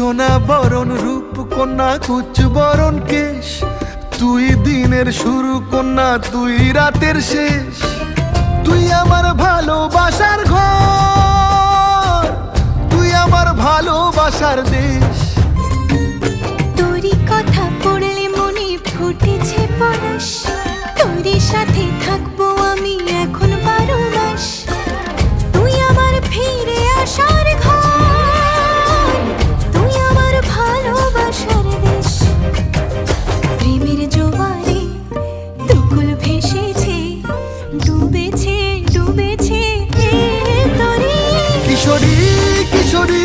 সোনা বরণ রূপ কন্যা কুচ বরণ কেশ, তুই দিনের শুরু কন্যা তুই রাতের শেষ। তুই আমার ভালোবাসার ঘর, তুই আমার ভালোবাসার দেশ। তোরই কথা পড়লে মনে ফুটেছে পরশ, তোরই সাথে থাকবো আমি এখন 12 মাস। তুই আমার ফিরে আসার ঘর, তুই আমার ভালোবাসার দেশ। প্রেমের জোয়ারে দুকুল ভেসেছে, ডুবেছে ডুবেছে তোরে। কিশোরী কিশোরী